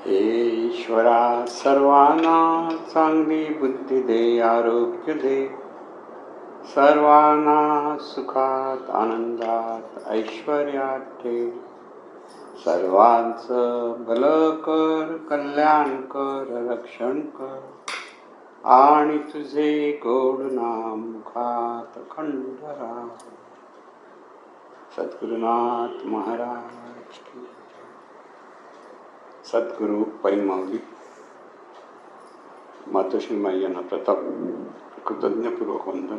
ईश्वरा सर्वांना चांगली बुद्धी दे, आरोग्य दे, सर्वांना सुखात आनंदात ऐश्वर्यात ठेव. सर्वांचं भलं कर, कल्याण कर, रक्षण कर, आणि तुझे गोड नाम मुखात अखंड राह. सद्गुरुनाथ महाराज की. सद्गुरु पैमावली मातोश्री माई यांना प्रताप कृतज्ञपूर्वक वंदन.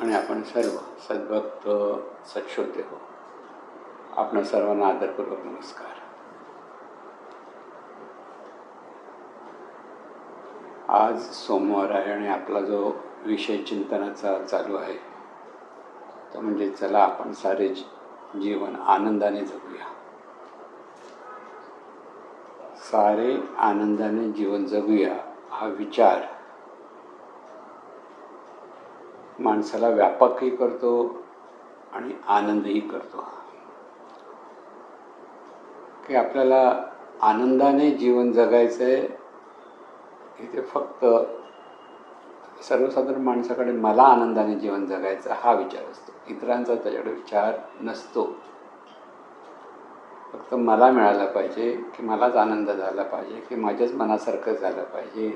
आणि आपण सर्व सद्भक्त सत्श्रोते हो, आपण सर्वांना आदरपूर्वक नमस्कार. आज सोमवार आहे आणि आपला जो विषय चिंतनाचा चालू आहे तो म्हणजे चला आपण सारे जीवन आनंदाने जगूया. सारे आनंदाने जीवन जगूया हा विचार माणसाला व्यापकही करतो आणि आनंदही करतो. की आपल्याला आनंदाने जीवन जगायचं आहे इथे फक्त सर्वसाधारण माणसाकडे मला आनंदाने जीवन जगायचं हा विचार असतो. इतरांचा त्याच्याकडे विचार नसतो. फक्त मला मिळालं पाहिजे, की मलाच आनंद झाला पाहिजे, की माझ्याच मनासारखं झालं पाहिजे,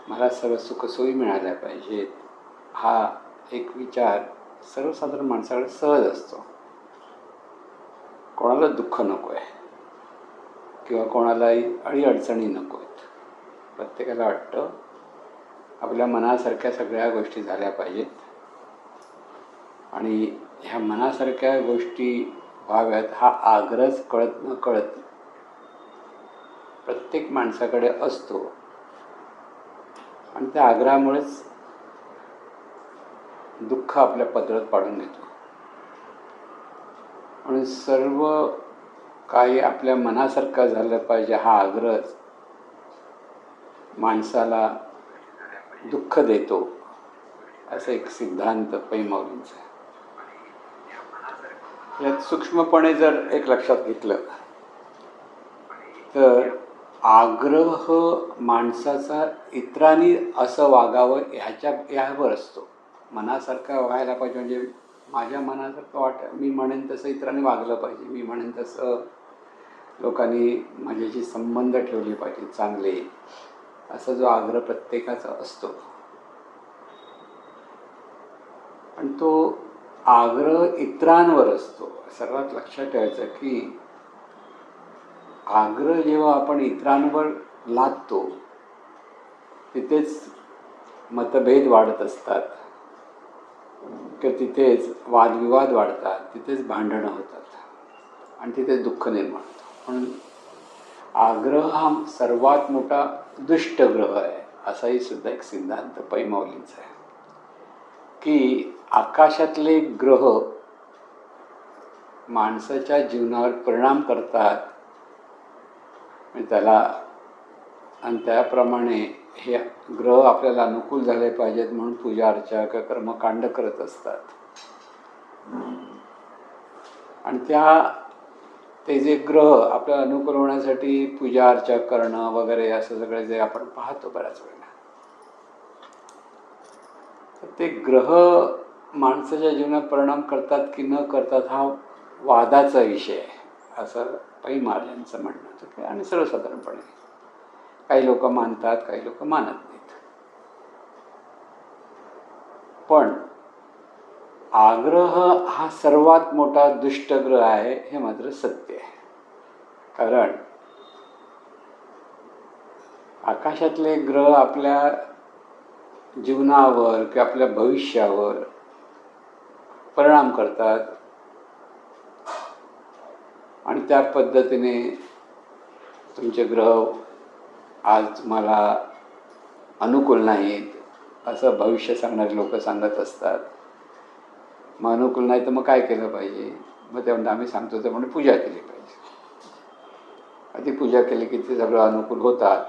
मला सर्व सुखसोयी मिळाल्या पाहिजेत, हा एक विचार सर्वसाधारण माणसाकडे सहज असतो. कोणाला दुःख नको आहे किंवा कोणालाही अडीअडचणी नको आहेत. प्रत्येकाला वाटतं आपल्या मनासारख्या सगळ्या गोष्टी झाल्या पाहिजेत आणि ह्या मनासारख्या गोष्टी व्हाव्यात हा आग्रहच कळत न कळत प्रत्येक माणसाकडे असतो. आणि त्या आग्रहामुळेच दुःख आपल्या पदरात पाडून घेतो. म्हणून सर्व काही आपल्या मनासारखं झालं पाहिजे हा आग्रहच माणसाला दुःख देतो, असं एक सिद्धांत पैमावलींचा आहे. यात सूक्ष्मपणे जर एक लक्षात घेतलं तर आग्रह माणसाचा इतरांनी असं वागावं ह्यावर असतो. मनासारखं व्हायला पाहिजे म्हणजे माझ्या मनासारखं मी म्हणेन तसं इतरांनी वागलं पाहिजे, मी म्हणेन तसं लोकांनी माझ्याशी संबंध ठेवले पाहिजे चांगले, असा जो आग्रह प्रत्येकाचा असतो. पण तो आग्रह इतरांवर असतो. सर्वात लक्षात ठेवायचं की आग्रह जेव्हा आपण इतरांवर लादतो तिथेच मतभेद वाढत असतात किंवा तिथेच वादविवाद वाढतात, तिथेच भांडणं होतात आणि तिथे दुःख निर्माण होतं. म्हणून आग्रह हा सर्वात मोठा दुष्ट ग्रह आहे, असाही सुद्धा एक सिद्धांत पैमावलींचा आहे. की आकाशातले ग्रह माणसाच्या जीवनावर परिणाम करतात त्याला, आणि त्याप्रमाणे हे ग्रह आपल्याला अनुकूल झाले पाहिजेत म्हणून पूजा अर्चा किंवा कर्मकांड करत असतात. आणि ते जे ग्रह आपल्याला अनुकूल होण्यासाठी पूजा अर्चा करणं वगैरे असं सगळं जे आपण पाहतो बऱ्याच वेळेला, ते ग्रह माणसाच्या जीवनात परिणाम करतात की न करतात हा वादाचा विषय आहे, असं पै महाराजांचं म्हणणं होतं. आणि सर्वसाधारणपणे काही लोक मानतात, काही लोक मानत नाहीत. पण आग्रह हा सर्वात मोठा दुष्टग्रह आहे हे मात्र सत्य आहे. कारण आकाशातले ग्रह आपल्या जीवनावर किंवा आपल्या भविष्यावर परिणाम करतात आणि त्या पद्धतीने तुमचे ग्रह आज मला अनुकूल नाहीत असं भविष्य सांगणारे लोक सांगत असतात. मग अनुकूल नाही तर मग काय केलं पाहिजे? मग ते म्हणतात आम्ही सांगतो ते म्हणून पूजा केली पाहिजे. ती पूजा केली की ते सगळं अनुकूल होतात.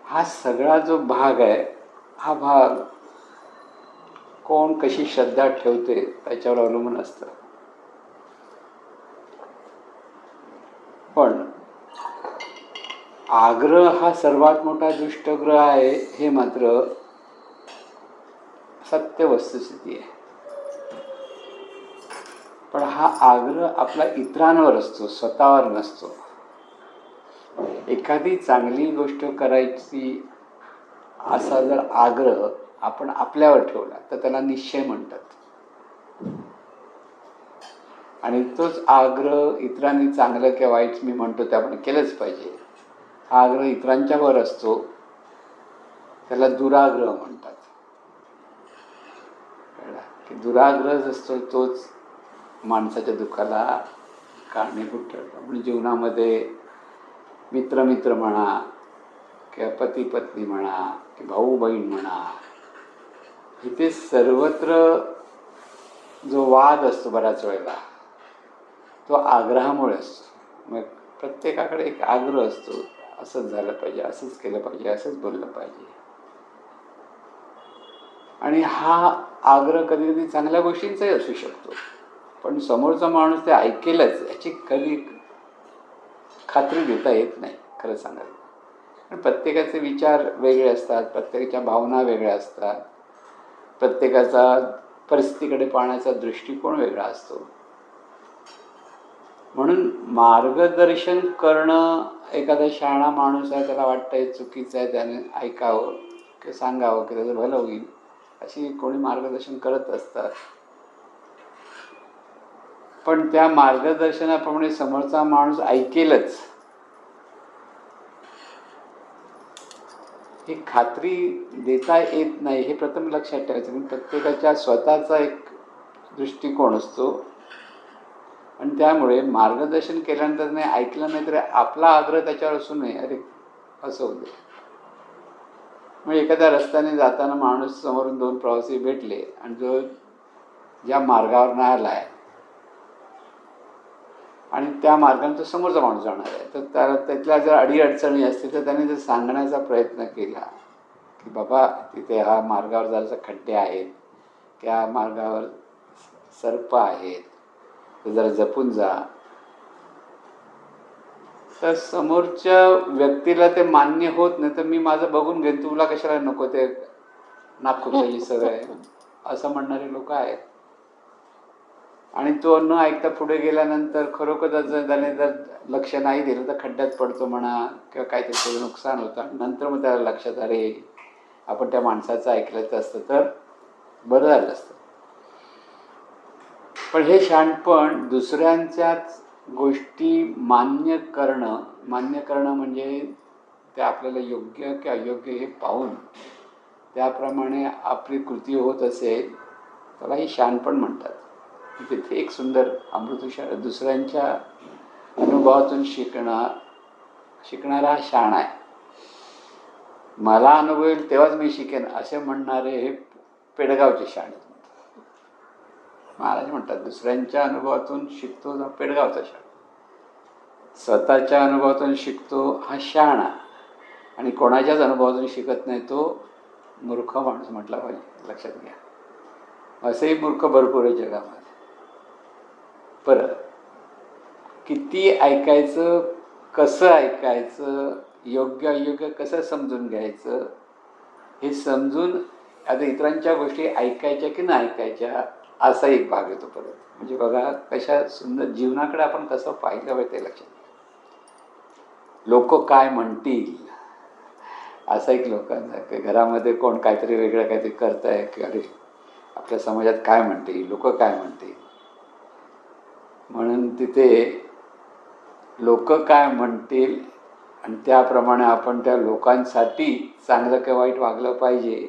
हा सगळा जो भाग आहे हा भाग कोण कशी श्रद्धा ठेवते त्याच्यावर अवलंबून असतं. पण आग्रह हा सर्वात मोठा दुष्टग्रह आहे, हे मात्र सत्य वस्तुस्थिती आहे. पण हा आग्रह आपला इतरांवर असतो, स्वतःवर नसतो. एखादी चांगली गोष्ट करायची असा जर आग्रह आपण आपल्यावर ठेवला तर त्याला निश्चय म्हणतात. आणि तोच आग्रह इतरांनी चांगलं किंवा वाईट मी म्हणतो ते आपण केलंच पाहिजे, हा आग्रह इतरांच्यावर असतो, त्याला दुराग्रह म्हणतात. की दुराग्रह असतो तोच माणसाच्या दुःखाला कारणीभूत ठरतो. म्हणजे जीवनामध्ये मित्र म्हणा किंवा पती पत्नी म्हणा की भाऊ बहीण म्हणा, इथे सर्वत्र जो वाद असतो बऱ्याच वेळेला तो आग्रहामुळे असतो. मग प्रत्येकाकडे एक आग्रह असतो, असंच झालं पाहिजे, असंच केलं पाहिजे, असंच बोललं पाहिजे. आणि हा आग्रह कधी कधी चांगल्या गोष्टींचाही असू शकतो, पण समोरचा माणूस ते ऐकेलच याची कधी खात्री देता येत नाही खरं सांगायला. पण प्रत्येकाचे विचार वेगळे असतात, प्रत्येकाच्या भावना वेगळ्या असतात, प्रत्येकाचा परिस्थितीकडे पाहण्याचा दृष्टिकोन वेगळा असतो. म्हणून मार्गदर्शन करणं, एखादा शहाणा माणूस आहे त्याला वाटतं हे चुकीचं आहे, त्याने ऐकावं किंवा सांगावं की त्याचं भलं होईल, अशी कोणी मार्गदर्शन करत असतात. पण त्या मार्गदर्शनाप्रमाणे समोरचा माणूस ऐकेलच ही खात्री देता येत नाही, हे प्रथम लक्षात ठेवायचं. प्रत्येकाच्या स्वतःचा एक दृष्टिकोन असतो आणि त्यामुळे मार्गदर्शन केल्यानंतर नाही ऐकलं नाही तर आपला आग्रह त्याच्यावर असू नये, अरे असं होऊ दे. म्हणजे एखाद्या रस्त्याने जाताना माणूस समोरून दोन प्रवासी भेटले आणि जो ज्या मार्गावर नाही आला आहे आणि त्या मार्गाने तो समोरचा माणूस जाणार आहे, तर त्याला त्यातल्या जर अडीअडचणी असतील तर त्याने जर सांगण्याचा प्रयत्न केला की बाबा तिथे हा मार्गावर जरासा खड्डे आहेत, त्या मार्गावर सर्प आहेत, तर जरा जपून जा, तर समोरच्या व्यक्तीला ते मान्य होत नाही. तर मी माझं बघून घेईन, तुला कशाला नको ते नागपूरची सवय असं म्हणणारे लोक आहेत. आणि तो न ऐकता पुढे गेल्यानंतर खरोखर त्याने जर लक्ष नाही दिलं तर खड्ड्यात पडतो म्हणा किंवा काहीतरी त्याचं नुकसान होतं. नंतर मग त्याला लक्षात अरे आपण त्या माणसाचं ऐकलं असतं तर बरं झालं असतं. पण हे शहाणपण दुसऱ्यांच्याच गोष्टी मान्य करणं म्हणजे ते आपल्याला योग्य की अयोग्य हे पाहून त्याप्रमाणे आपली कृती होत असेल त्याला हे शहाणपण म्हणतात. तिथे एक सुंदर अमृतशाळा, दुसऱ्यांच्या अनुभवातून शिकणारा हा शहाणा आहे. मला अनुभव येईल तेव्हाच मी शिकेन असे म्हणणारे हे पेडगावचे शहाणे. महाराज म्हणतात दुसऱ्यांच्या अनुभवातून शिकतो हा पेडगावचा शहाणा, स्वतःच्या अनुभवातून शिकतो हा शहाणा, आणि कोणाच्याच अनुभवातून शिकत नाही तो मूर्ख माणूस म्हटला पाहिजे. लक्षात घ्या, असेही मूर्ख भरपूर आहे जगामध्ये. परत किती ऐकायचं, कसं ऐकायचं, योग्य अयोग्य कसं समजून घ्यायचं, हे समजून आता इतरांच्या गोष्टी ऐकायच्या की नाही ऐकायच्या असा एक भाग येतो परत. म्हणजे बघा कशा सुंदर जीवनाकडे आपण कसं पाहिलं पाहिजे ते लक्षात. लोक काय म्हणतील असा एक लोकांचा, घरामध्ये कोण काहीतरी वेगळं काहीतरी करताय की अरे आपल्या समाजात काय म्हणतील, लोक काय म्हणतील, म्हणून तिथे लोक काय म्हणतील आणि त्याप्रमाणे आपण त्या लोकांसाठी चांगलं किंवा वाईट वागलं पाहिजे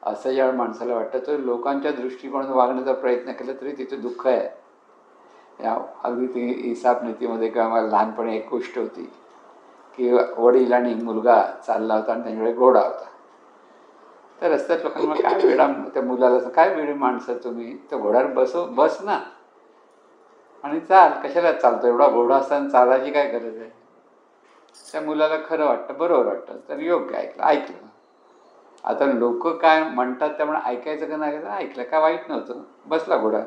असं ज्यावेळी माणसाला वाटतं तर लोकांच्या दृष्टिकोनातून वागण्याचा प्रयत्न केला तरी तिथे दुःख आहे. अगदी ती इसाप नीतीमध्ये किंवा मला लहानपणी एक गोष्ट होती की वडील आणि मुलगा चालला होता आणि त्यांच्याकडे घोडा होता. तर रस्त्यात लोकांना काय वेडा, त्या मुलाला काय वेळी माणसं तुम्ही, त्या घोड्यावर बस ना आणि चाल, कशाला चालतो, एवढा घोडा असताना चालायची काय गरज आहे. त्या मुलाला खरं वाटतं, बरोबर वाटतं, तर योग्य ऐकलं. आता लोक काय म्हणतात त्यामुळे ऐकायचं का नाही ऐकलं, काय वाईट नव्हतं, बसला घोडा.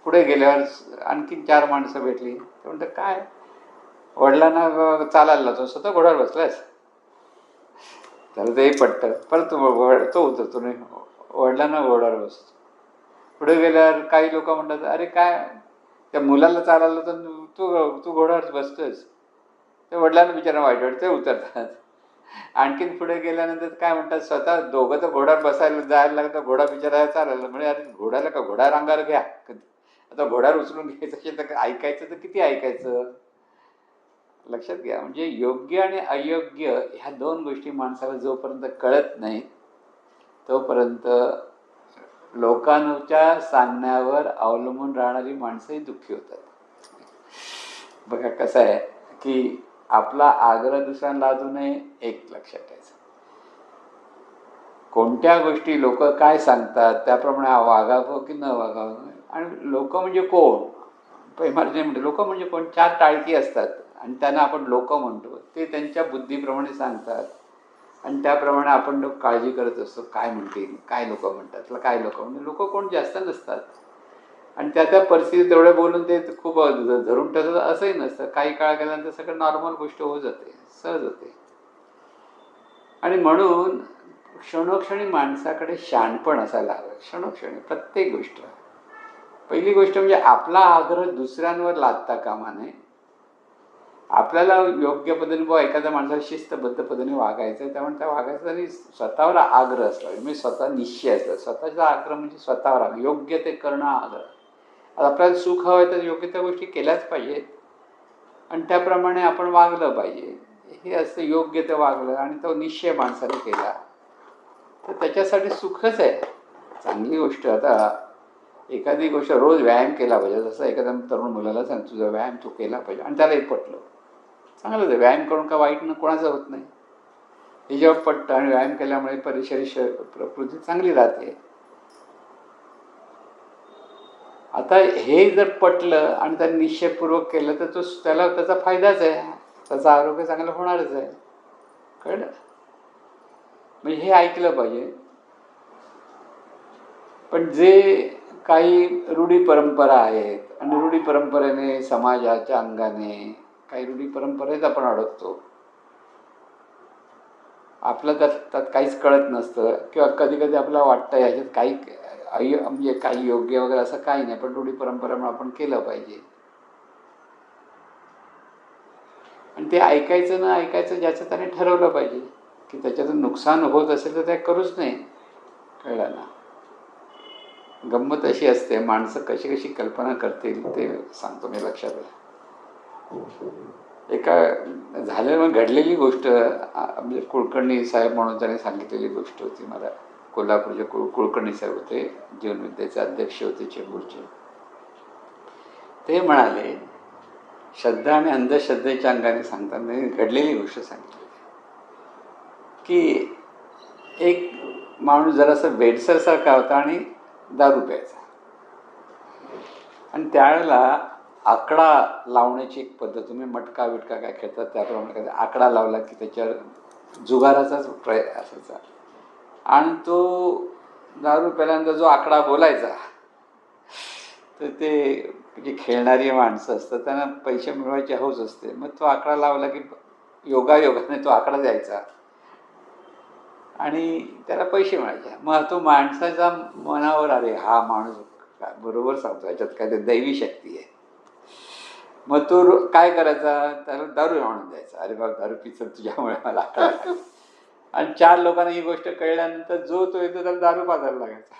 पुढे गेल्यावर आणखीन 4 माणसं भेटली, ते म्हणतात काय वडिलांना चालायला लावतो, स्वतः घोड्यावर बसलायस, त्याला तेही पटतं. परत तो उतरतो नाही, वडिलांना घोड्यावर बसतो. पुढे गेल्यावर काही लोक म्हणतात, अरे काय त्या मुलाला चालायला तर तू तू घोड्यावर बसतोयस. ते वडिलांना बिचारा वाईट वाटतं, ते उतरतात. आणखीन पुढे गेल्यानंतर काय म्हणतात, स्वतः दोघं तर घोड्यावर बसायला जायला लागतं, घोडा बिचारा चालायला. म्हणजे अरे घोड्याला का घोडा रांगावर घ्या, आता घोड्यावर उचलून घ्यायचं असेल तर ऐकायचं तर किती ऐकायचं. लक्षात घ्या, म्हणजे योग्य आणि अयोग्य ह्या दोन गोष्टी माणसाला जोपर्यंत कळत नाही तोपर्यंत लोकांच्या सांगण्यावर अवलंबून राहणारी माणसंही दुःखी होतात. बघा कसं आहे की आपला आग्रह दुसऱ्यांना लादू नये, एक लक्षात ठेवायचं. कोणत्या गोष्टी लोक काय सांगतात त्याप्रमाणे वागावं की न वागावं. आणि लोक म्हणजे कोण, महाराज म्हणते लोक म्हणजे कोण, चार टाळकी असतात आणि त्यांना आपण लोक म्हणतो. ते त्यांच्या बुद्धीप्रमाणे सांगतात आणि त्याप्रमाणे आपण काळजी करत असतो, काय म्हणतील, काय लोक म्हणतात, त्याला काय लोक म्हणजे लोक कोण जास्त नसतात. आणि त्या परिस्थितीत तेवढं बोलून ते खूप धरून ठेवतात असंही नसतं. काही काळ गेल्यानंतर सगळं नॉर्मल गोष्ट होत जाते, सहज होते. आणि म्हणून क्षणोक्षणी माणसाकडे शहाणपण असायला हवं. क्षणोक्षणी प्रत्येक गोष्ट. पहिली गोष्ट म्हणजे आपला आग्रह दुसऱ्यांवर लादता कामा नये. आपल्याला योग्य पद्धतीने एखाद्या माणसाला शिस्तबद्ध पद्धतीने वागायचं, त्यामुळे त्या वागायचं आणि स्वतःवर आग्रह असला, म्हणजे स्वतः निश्चय असला. स्वतःचा आग्रह म्हणजे स्वतःवर योग्य ते करणं आग्रह. आपल्याला सुख हवं आहे तर योग्य त्या गोष्टी केल्याच पाहिजेत आणि त्याप्रमाणे आपण वागलं पाहिजे. हे असं योग्य ते वागलं आणि तो निश्चय माणसाने केला तर त्याच्यासाठी सुखच आहे, चांगली गोष्ट. आता एखादी गोष्ट रोज व्यायाम केला पाहिजे. जसं एखाद्या तरुण मुलाला सांग तुझा व्यायाम तू केला पाहिजे आणि त्यालाही पटलं, चांगलंच आहे. व्यायाम करून का वाईट कोणाचं होत नाही. हे जेव्हा पटतं आणि व्यायाम केल्यामुळे शरीर प्रकृती चांगली राहते. आता हे जर पटलं आणि त्याने निश्चयपूर्वक केलं तर त्याला त्याचा फायदाच आहे, त्याचं आरोग्य चांगलं होणारच आहे. कळलं? म्हणजे हे ऐकलं पाहिजे. पण जे काही रूढी परंपरा आहेत आणि रूढी परंपरेने समाजाच्या अंगाने काही रूढी परंपरेत आपण अडकतो. आपलं त्यात काहीच कळत नसतं किंवा कधी कधी आपल्याला वाटतं ह्याच्यात काही म्हणजे काही योग्य वगैरे असं काही नाही, पण रूढी परंपरेमुळे आपण केलं पाहिजे. आणि ते ऐकायचं न ऐकायचं ज्याचं त्याने ठरवलं पाहिजे की त्याच्यातून नुकसान होत असेल तर ते करूच नाही. कळलं ना? गंमत अशी असते, माणसं कशी कशी कल्पना करतील ते सांगतो मी, लक्षात आहे. एका झालेलं घडलेली गोष्ट, म्हणजे कुलकर्णी साहेब म्हणून त्याने सांगितलेली गोष्ट होती मला. कोल्हापूरचे कुलकर्णी साहेब होते, जीवनविद्येचे अध्यक्ष होते चेंबूरचे. ते म्हणाले, श्रद्धा आणि अंधश्रद्धेच्या अंगाने सांगताना घडलेली गोष्ट सांगितली की एक माणूस जरासं वेडसरसारखा होता आणि दारू प्यायचा. आणि त्यावेळेला आकडा लावण्याची एक पद्धत, तुम्ही मटका बिटका काय खेळतात त्याप्रमाणे काय आकडा लावला की त्याच्यावर जुगाराचाच प्रयत्न असायचा. आणि तो दारू प्याल्यानंतर जो आकडा बोलायचा तर ते जे खेळणारी माणसं असतात त्यांना पैसे मिळवायची हौस असते. मग तो आकडा लावला की योगायोगाने तो आकडा द्यायचा आणि त्याला पैसे मिळायचे. मग तो माणसाच्या मनावर, अरे हा माणूस बरोबर सांगतो, याच्यात काय ते दैवी शक्ती आहे. मग तो काय करायचा, त्याला दारू आणून द्यायचा. अरे बाबा दारू पिचं तुझ्यामुळे मला आकडा. आणि चार लोकांना ही गोष्ट कळल्यानंतर जो तो येतो त्याला दारू पाजायला लागायचा.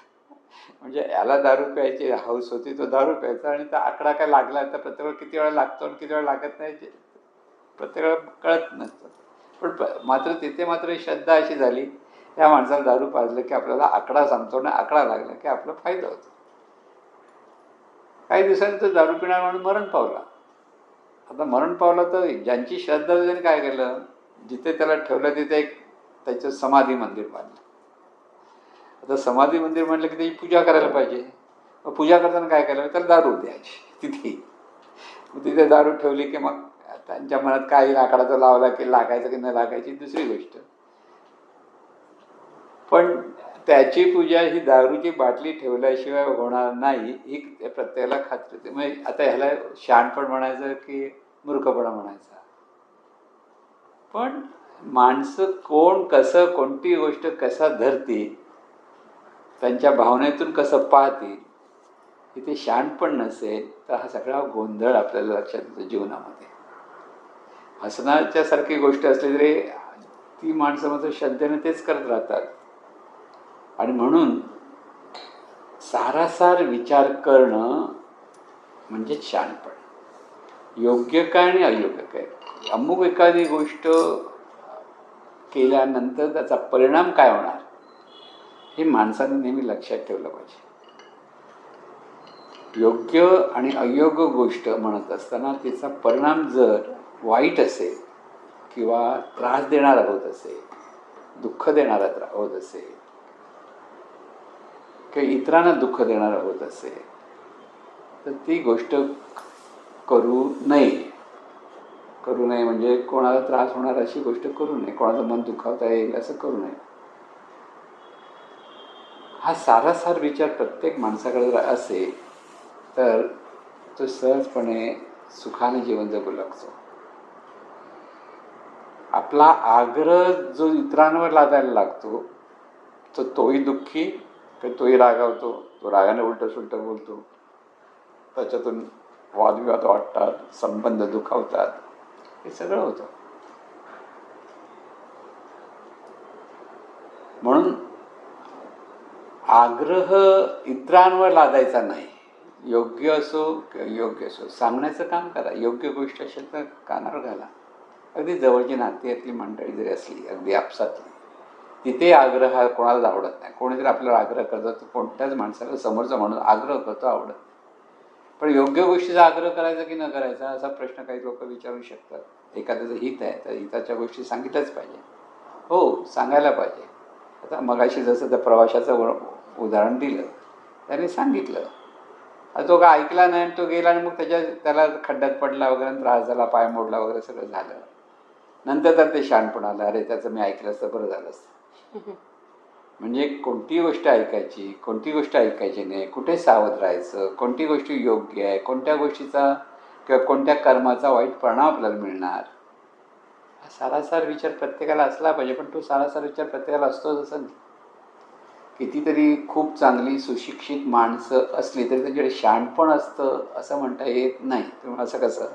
म्हणजे याला दारू प्यायची हौस होती, तो दारू प्यायचा आणि त्या आकडा काय लागला तर प्रत्येक वेळा किती वेळा लागतो आणि किती वेळा लागत नाही प्रत्येक वेळा कळत नसतं. पण मात्र तिथे मात्र श्रद्धा अशी झाली, त्या माणसाला दारू पाजलं की आपल्याला आकडा सांगतो आणि आकडा लागला की आपला फायदा होतो. काही दिवसांनी तो दारू पिणार म्हणून मरण पावला. आता मरण पावला तर ज्यांची श्रद्धा त्याने काय केलं, जिथे त्याला ठेवलं तिथे एक त्याचं समाधी मंदिर बांधलं. आता समाधी मंदिर म्हटलं की त्याची पूजा करायला पाहिजे. मग पूजा करताना काय केलं, तर दारू द्यायची तिथे. मग तिथे दारू ठेवली की मग त्यांच्या मनात काही आकडा तो लावला की लागायचं की न लागायची दुसरी गोष्ट. पण त्याची पूजा ही दारूची बाटली ठेवल्याशिवाय होणार नाही ही प्रत्येकाला खात्री होते. म्हणजे आता ह्याला शहाणपण म्हणायचं की मूर्खपणा म्हणायचा. पण माणसं कोण कसं कोणती गोष्ट कसा धरतील, त्यांच्या भावनेतून कसं पाहतील, इथे शहाणपण नसेल तर हा सगळा गोंधळ आपल्याला लक्षात येतो जीवनामध्ये. हसण्याच्या सारखी गोष्ट असली तरी ती माणसं मात्र श्रद्धेने तेच करत राहतात. आणि म्हणून सारासार विचार करणं म्हणजे शहाणपण. योग्य काय आणि अयोग्य काय, अमुक एखादी गोष्ट केल्यानंतर त्याचा परिणाम काय होणार हे माणसाने नेहमी लक्षात ठेवलं पाहिजे. योग्य आणि अयोग्य गोष्ट म्हणत असताना तिचा परिणाम जर वाईट असेल किंवा त्रास देणारा होत असेल, दुःख देणारा होत असेल किंवा इतरांना दुःख देणारा होत असेल तर ती गोष्ट करू नये. करू नये म्हणजे कोणाला त्रास होणार अशी गोष्ट करू नये, कोणाचं मन दुखावता येईल असं करू नये. हा सारासार विचार प्रत्येक माणसाकडे जर असेल तर तो सहजपणे सुखाने जीवन जगू लागतो. आपला आग्रह जो इतरांवर लादायला लागतो तर तोही दुःखी, तर तोही रागावतो, तो रागाने उलट सुलट बोलतो, त्याच्यातून वादविवाद वाटतात, संबंध दुखावतात, हे सगळं होतं. म्हणून आग्रह इतरांवर लादायचा नाही. योग्य असो किंवा योग्य असो सांगण्याचं काम करा. योग्य गोष्ट असेल तर कानावर घाला. अगदी जवळची नात्यातली मंडळी जरी असली, अगदी आपसातली, तिथे आग्रह हा कोणालाच आवडत नाही. कोणी जर आपल्याला आग्रह करतो तर कोणत्याच माणसाला समोरचा म्हणून आग्रह करतो आवडत. पण योग्य गोष्टीचा आग्रह करायचा की न करायचा असा प्रश्न काही लोक विचारू शकतात. एखाद्याचं हित आहे तर हिताच्या गोष्टी सांगितल्याच पाहिजे. हो, सांगायला पाहिजे. आता मगाशी जसं त्या प्रवाशाचं उदाहरण दिलं, त्याने सांगितलं, आता तो काय ऐकला नाही, तो गेला आणि मग त्याला खड्ड्यात पडला वगैरे, त्रास झाला, पाय मोडला वगैरे सगळं झालं. नंतर तर ते शहाणपण आलं, अरे त्याचं मी ऐकलं असतं बरं झालं असतं. म्हणजे कोणती गोष्ट ऐकायची, कोणती गोष्ट ऐकायची नाही, कुठे सावध राहायचं, कोणती गोष्ट योग्य आहे, कोणत्या गोष्टीचा किंवा कोणत्या कर्माचा वाईट परिणाम आपल्याला मिळणार, हा सारासार विचार प्रत्येकाला असला पाहिजे. पण तो सारासार विचार प्रत्येकाला असतोच असं नाही. कितीतरी खूप चांगली सुशिक्षित माणसं असली तरी त्यांच्याकडे शहाणपण असतं असं म्हणता येत नाही. तेव्हा असं कसं,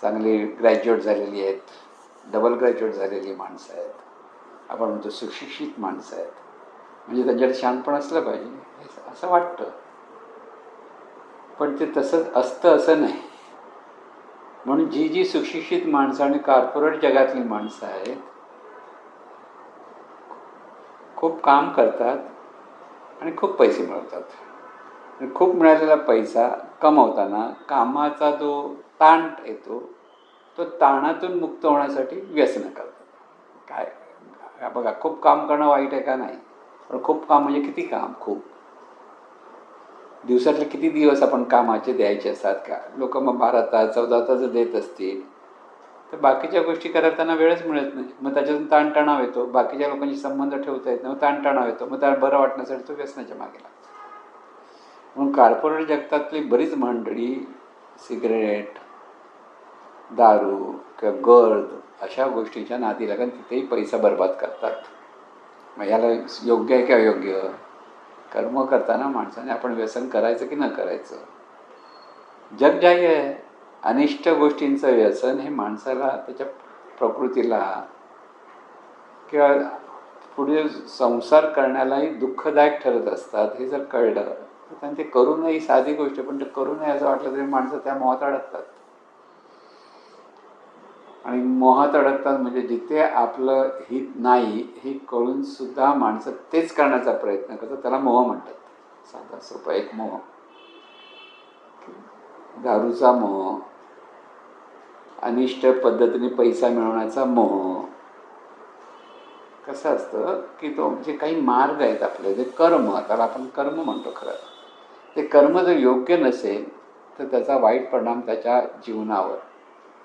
चांगली ग्रॅज्युएट झालेली आहेत, डबल ग्रॅज्युएट झालेली माणसं आहेत, आपण म्हणतो सुशिक्षित माणसं आहेत, म्हणजे त्यांच्याकडे शहाणपण असलं पाहिजे असं वाटतं. पण ते तसंच असतं असं नाही. म्हणून जी जी सुशिक्षित माणसं आणि कॉर्पोरेट जगातली माणसं आहेत, खूप काम करतात आणि खूप पैसे मिळवतात. आणि खूप मिळालेला पैसा कमवताना कामाचा जो ताण येतो तो ताणातून मुक्त होण्यासाठी व्यसनं करतात. काय बघा, खूप काम करणं वाईट आहे का? नाही. पण खूप काम म्हणजे किती काम? खूप. दिवसातले किती दिवस आपण कामाचे द्यायचे असतात का? लोक मग 12 तास 14 तास देत असतील तर बाकीच्या गोष्टी करायला त्यांना वेळच मिळत नाही. मग त्याच्यातून ताणतणाव येतो, बाकीच्या लोकांशी संबंध ठेवता येत नाही, मग ताणतणाव येतो, मग त्याला बरं वाटण्यासाठी तो व्यसनाच्या मागे लागतो. म्हणून कॉर्पोरेट जगतातली बरीच मंडळी सिगरेट, दारू किंवा गर्द अशा गोष्टीच्या नादी लागून तिथेही पैसा बर्बाद करतात. मग याला योग्य आहे की अयोग्य? कर्म करताना माणसाने आपण व्यसन करायचं की न करायचं? जग जाहीर आहे. अनिष्ट गोष्टींचं व्यसन हे माणसाला त्याच्या प्रकृतीला किंवा पुढे संसार करण्यालाही दुःखदायक ठरत असतात. हे जर कळलं तर त्यांनी ते करू नये, साधी गोष्ट, पण ते करू नये असं वाटलं तरी माणसं त्या मोहात अडकतात. आणि मोहात अडकतात म्हणजे जिथे आपलं हित नाही हे कळून सुद्धा माणसं तेच करण्याचा प्रयत्न करतात. त्याला मोह म्हणतात. साधा सोपा एक मोह. दारूचा मोह, अनिष्ट पद्धतीने पैसा मिळवण्याचा मोह. कसं असतं की तो जे काही मार्ग आहेत आपले, जे कर्म, त्याला आपण कर्म म्हणतो खरं, ते कर्म जर योग्य नसेल तर त्याचा वाईट परिणाम त्याच्या जीवनावर,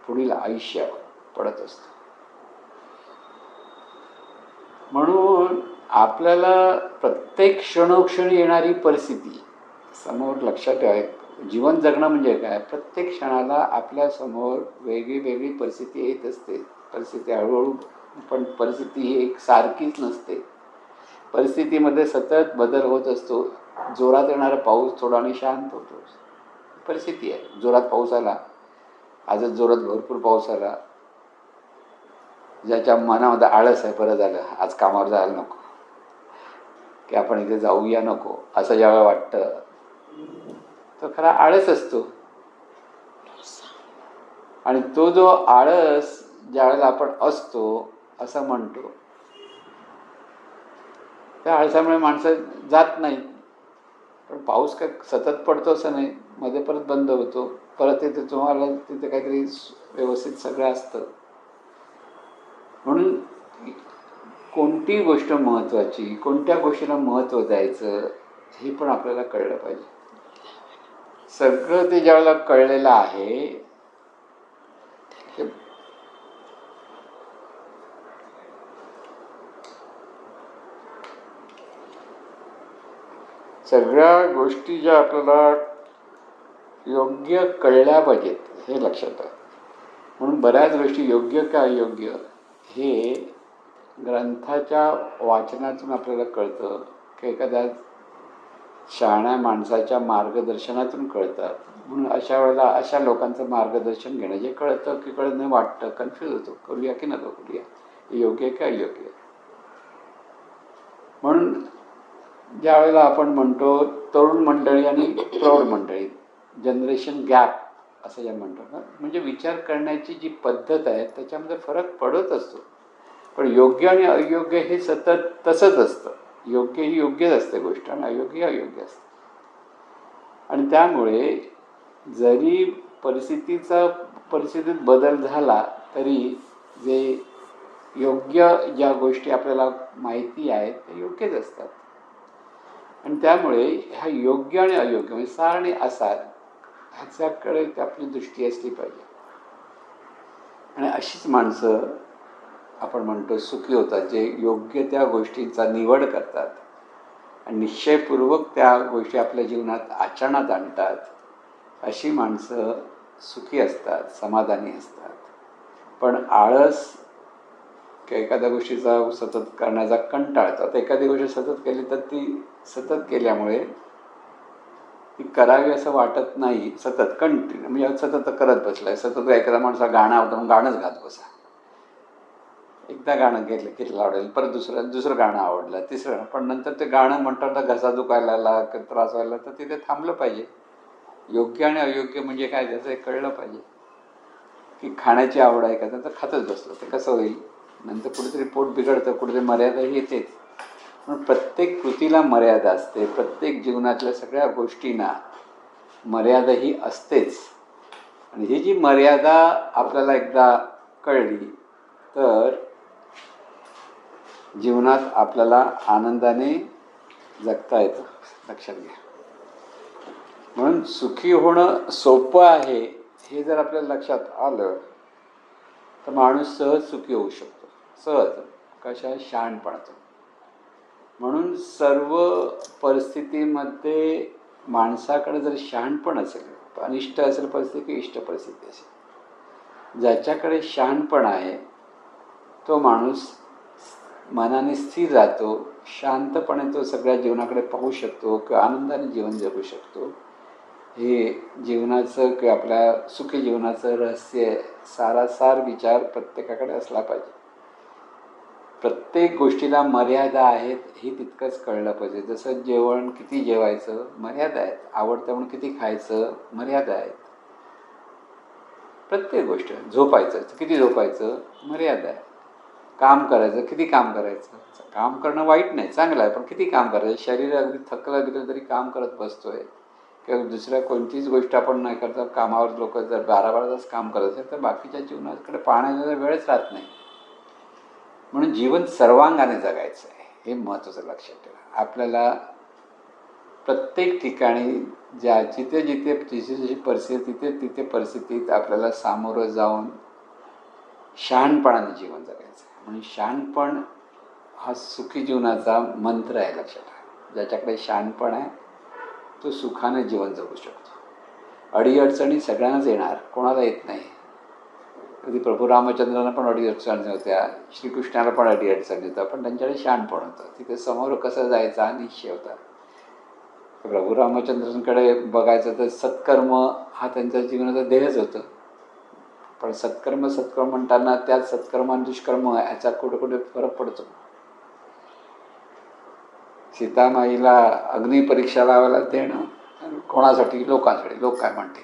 पुढील आयुष्यावर पडत असतो. म्हणून आपल्याला प्रत्येक क्षणोक्षणी येणारी परिस्थिती समोर लक्षात ठेवायची. जीवन जगणं म्हणजे काय? प्रत्येक क्षणाला आपल्यासमोर वेगळी वेगळी परिस्थिती येत असते. परिस्थिती हळूहळू, पण परिस्थिती ही एक सारखीच नसते. परिस्थितीमध्ये सतत बदल होत असतो. जोरात येणारा पाऊस थोडा आणि शांत होतो, परिस्थिती आहे. जोरात पाऊस आला, आजच जोरात भरपूर पाऊस आला, ज्याच्या मनामध्ये आळस आहे, बरं झालं आज कामावर जायला नको, की आपण इथे जाऊया नको, असं ज्यावेळेला वाटतं तो खरा आळस असतो. आणि तो जो आळस ज्यावेळेला आपण असतो असं म्हणतो, त्या आळसामुळे माणसं जात नाहीत. पण पाऊस काय सतत पडतो असं नाही, मध्ये परत बंद होतो, परत येते, तुम्हाला तिथे काहीतरी व्यवस्थित सगळं असतं. म्हणून कोणती गोष्ट महत्त्वाची, कोणत्या गोष्टीला महत्त्व द्यायचं हे पण आपल्याला कळलं पाहिजे. सगळं ते ज्यावेळेला कळलेलं आहे ते सगळ्या गोष्टी ज्या आपल्याला योग्य कळल्या पाहिजेत हे लक्षात आहे. म्हणून बऱ्याच गोष्टी योग्य का अयोग्य हे ग्रंथाच्या वाचनातून आपल्याला कळतं, की एखाद्या शहाण्या माणसाच्या मार्गदर्शनातून कळतात. म्हणून अशा वेळेला अशा लोकांचं मार्गदर्शन घेणं, जे कळतं की कळत नाही वाटतं, कन्फ्यूज होतो, करूया की नको करूया, हे योग्य का अयोग्य. म्हणून ज्या वेळेला आपण म्हणतो तरुण मंडळी आणि प्रौढ मंडळी, जनरेशन गॅप असं ज्या म्हणतो ना, म्हणजे विचार करण्याची जी पद्धत आहे त्याच्यामध्ये फरक पडत असतो. पण योग्य आणि अयोग्य हे सतत तसंच असतं. योग्य ही योग्यच असते गोष्ट आणि अयोग्य ही अयोग्य असते. आणि त्यामुळे जरी परिस्थितीत बदल झाला तरी जे योग्य ज्या गोष्टी आपल्याला माहिती आहेत त्या योग्यच असतात. आणि त्यामुळे ह्या योग्य आणि अयोग्य म्हणजे सार आणि असार ह्याच्याकडे आपली दृष्टी असली पाहिजे. आणि अशीच माणसं आपण म्हणतो सुखी होतात, जे योग्य त्या गोष्टींचा निवड करतात आणि निश्चयपूर्वक त्या गोष्टी आपल्या जीवनात आचरणात आणतात. अशी माणसं सुखी असतात, समाधानी असतात. पण आळस किंवा एखाद्या गोष्टीचा सतत करण्याचा कंटाळतात. एखादी गोष्ट सतत केली तर ती सतत केल्यामुळे ती करावी असं वाटत नाही. सतत कंटिन्यू म्हणजे सतत करत बसलाय, सतत एखादा माणसा गाणं आवडतं गाणंच गात बसा. एकदा गाणं घेतलं आवडेल, परत दुसरं गाणं आवडलं, तिसरं, पण नंतर ते गाणं म्हणतात घसा दुखायला लागला, त्रास व्हायला, तर तिथे थांबलं पाहिजे. योग्य आणि अयोग्य म्हणजे काय त्याचं एक कळलं पाहिजे. की खाण्याची आवड आहे का, तर खातच बसलं तर कसं होईल, नंतर कुठेतरी पोट बिघडतं, कुठेतरी मर्यादाही येतेच. पण प्रत्येक कृतीला मर्यादा असते, प्रत्येक जीवनातल्या सगळ्या गोष्टींना मर्यादा ही असतेच. आणि ही जी मर्यादा आपल्याला एकदा कळली तर जीवनात आपल्याला आनंदाने जगता येतं, लक्षात घ्या. म्हणून सुखी होणं सोपं आहे हे जर आपल्याला लक्षात आलं तर माणूस सहज सुखी होऊ शकतो. सहज कशा शहाणपणातून. म्हणून सर्व परिस्थितीमध्ये माणसाकडे जर शहाणपण असेल, अनिष्ट असेल परिस्थिती, इष्ट परिस्थिती असेल, ज्याच्याकडे शहाणपण आहे तो माणूस मनाने स्थिर राहतो, शांतपणे तो सगळ्या जीवनाकडे पाहू शकतो किंवा आनंदाने जीवन जगू शकतो. हे जीवनाचं किंवा आपल्या सुखी जीवनाचं रहस्य, सारासार विचार प्रत्येकाकडे असला पाहिजे. प्रत्येक गोष्टीला मर्यादा आहेत हे तितकंच कळलं पाहिजे. जसं जेवण किती जेवायचं, मर्यादा आहेत. आवडतं म्हणून किती खायचं, मर्यादा आहेत. प्रत्येक गोष्ट, झोपायचं किती झोपायचं, मर्यादा आहे. काम करायचं किती काम करायचं, काम करणं वाईट नाही, चांगलं आहे, पण किती काम करायचं. शरीर अगदी थकलं गेलं तरी काम करत बसतोय किंवा दुसऱ्या कोणतीच गोष्ट आपण नाही करता, कामावर लोक जर 12-12 तास काम करत असेल तर बाकीच्या जीवनाकडे पाहण्याचा वेळच राहत नाही. म्हणून जीवन सर्वांगाने जगायचं आहे हे महत्त्वाचं लक्षात ठेवा. आपल्याला प्रत्येक ठिकाणी जिथे जशी परिस्थिती तिथे परिस्थितीत आपल्याला सामोरं जाऊन शहाणपणाने जीवन जगायचं आहे. म्हणून शहाणपण हा सुखी जीवनाचा मंत्र आहे, लक्षात ठेवा. ज्याच्याकडे शहाणपण आहे तो सुखाने जीवन जगू शकतो. अडीअडचणी सगळ्यांनाच येणार, कोणाला येत नाही. कधी प्रभू रामचंद्रांना पण अडीअडचणी होत्या, श्रीकृष्णाला पण अडीअडचणी होत्या, पण त्यांच्याकडे शहाणपण होतं. तिथे समोर कसं जायचं हा निश्चय होता. प्रभू रामचंद्रांकडे बघायचं तर सत्कर्म हा त्यांच्या जीवनाचा ध्येयच होतं. पण सत्कर्म सत्कर्म म्हणताना त्यात सत्कर्म आणि दुष्कर्म ह्याचा कुठे कुठे फरक पडतो. सीतामाईला अग्निपरीक्षा लावायला देणं कोणासाठी? लोकांसाठी. लोक काय म्हणतील.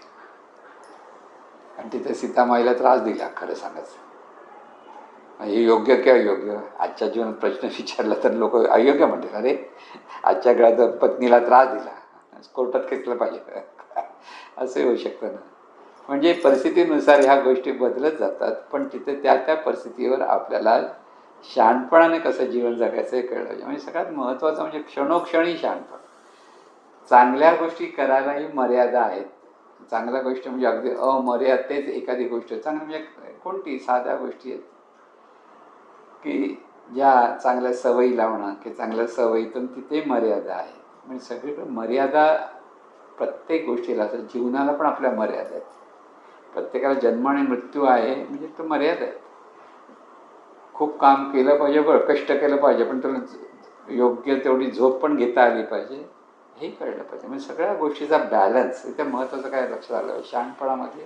आणि तिथे सीतामाईला त्रास दिला. खरं सांगायचं हे योग्य की अयोग्य? आजच्या जीवनात प्रश्न विचारला तर लोक अयोग्य म्हणतील. अरे आजच्या काळात पत्नीला त्रास दिला, कोर्टात खेचलं पाहिजे असं होऊ शकतं ना. म्हणजे परिस्थितीनुसार ह्या गोष्टी बदलत जातात. पण तिथे त्या त्या परिस्थितीवर आपल्याला शहाणपणाने कसं जीवन जगायचं हे कळलं पाहिजे. म्हणजे सगळ्यात महत्त्वाचं म्हणजे क्षणोक्षणी शहाणपण. चांगल्या गोष्टी करायलाही मर्यादा आहेत. चांगल्या गोष्टी म्हणजे अगदी अमर्यादेत एखादी गोष्ट चांगली म्हणजे कोणती साध्या गोष्टी आहेत की ज्या चांगल्या सवयी लावणं की चांगल्या सवयीतून तिथे मर्यादा आहे. म्हणजे सगळीकडे मर्यादा प्रत्येक गोष्टीला असं. जीवनाला पण आपल्या मर्यादा आहेत. प्रत्येकाला जन्म आणि मृत्यू आहे म्हणजे तो मर्यादा आहे. खूप काम केलं पाहिजे, बरं कष्ट केलं पाहिजे, पण त्याला योग्य तेवढी झोप पण घेता आली पाहिजे हे कळलं पाहिजे. म्हणजे सगळ्या गोष्टीचा बॅलन्स इथे महत्त्वाचं काय लक्षात आलं पाहिजे. शहाणपणामध्ये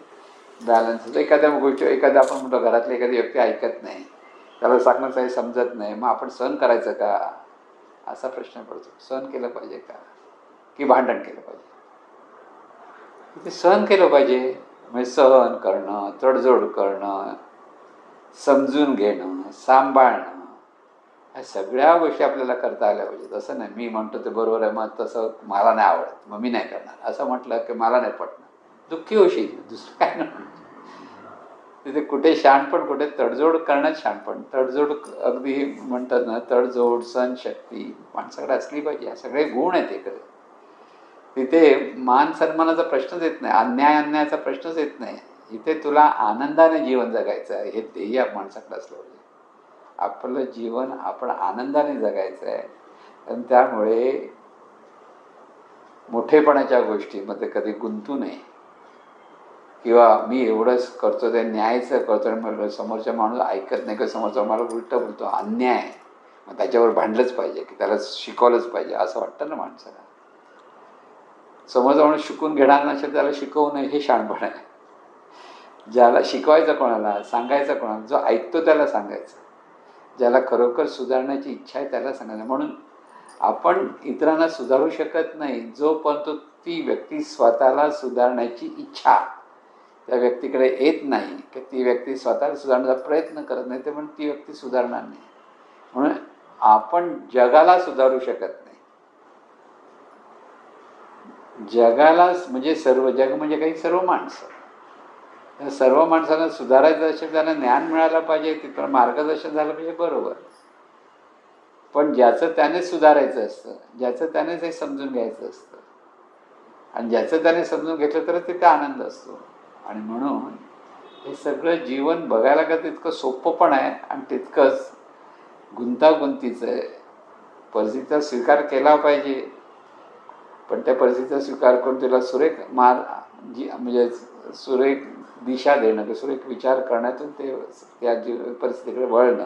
बॅलन्स. एखाद्या गोष्टी एखाद्या आपण म्हणतो घरातली एखादी व्यक्ती ऐकत नाही, त्याला सांगणं काही समजत नाही, मग आपण सहन करायचं का असा प्रश्न पडतो. सहन केलं पाहिजे का की भांडण केलं पाहिजे? ते सहन केलं पाहिजे. म्हणजे सहन करणं, तडजोड करणं, समजून घेणं, सांभाळणं, ह्या सगळ्या गोष्टी आपल्याला करता आल्या पाहिजेत. असं नाही मी म्हणतो ते बरोबर आहे, मग तसं मला नाही आवडत मग मी नाही करणार असं म्हटलं की मला नाही पटणार, दुःखी होशील. दुसरं काय नाही. तिथे कुठे शहाणपण, कुठे तडजोड करण्यात शहाणपण. तडजोड अगदी म्हणतात ना, तडजोड सहनशक्ती माणसाकडे असली पाहिजे. या सगळे गुण आहेत इकडे. तिथे मान सन्मानाचा प्रश्नच येत नाही, अन्यायाचा प्रश्नच येत नाही. इथे तुला आनंदाने जीवन जगायचं आहे हे ध्येय माणसाकडे असलं पाहिजे. आपलं जीवन आपण आनंदाने जगायचं आहे. आणि त्यामुळे मोठेपणाच्या गोष्टीमध्ये कधी गुंतू नये. किंवा मी एवढंच करतो ते न्यायचं करतो आणि समोरच्या माणूस ऐकत नाही, किंवा समोरचा मला उलटं बोलतो, अन्याय मग त्याच्यावर भांडलंच पाहिजे की त्याला शिकवलंच पाहिजे असं वाटतं ना माणसाला. समोरचा माणूस शिकून घेणार नसेल त्याला शिकवू नये हे शहाणपण आहे. ज्याला शिकवायचं कोणाला, सांगायचं कोणाला, जो ऐकतो त्याला सांगायचं. ज्याला खरोखर सुधारण्याची इच्छा आहे त्याला सांगायचं. म्हणून आपण इतरांना सुधारू शकत नाही जोपर्यंत ती व्यक्ती स्वतःला सुधारण्याची इच्छा त्या व्यक्तीकडे येत नाही, की ती व्यक्ती स्वतःला सुधारण्याचा प्रयत्न करत नाही, तर पण ती व्यक्ती सुधारणार नाही. म्हणून आपण जगाला सुधारू शकत नाही. जगाला म्हणजे सर्व जग म्हणजे काही सर्व माणसं. सर्व माणसांना सुधारायचं असेल त्यांना ज्ञान मिळालं पाहिजे, तिथं मार्गदर्शन झालं पाहिजे, बरोबर. पण ज्याचं त्याने सुधारायचं असतं, ज्याचं त्याने ते समजून घ्यायचं असतं, आणि ज्याचं त्याने समजून घेतलं तर तिथे आनंद असतो. आणि म्हणून हे सगळं जीवन बघायला का तितकं सोपं पण आहे आणि तितकंच गुंतागुंतीचं आहे. परिस्थितीचा स्वीकार केला पाहिजे, पण त्या परिस्थितीचा स्वीकार करून तिला सुरेख म्हणजे सुरेख दिशा देणं किंवा सुरेख विचार करण्यातून ते त्या परिस्थितीकडे वळणं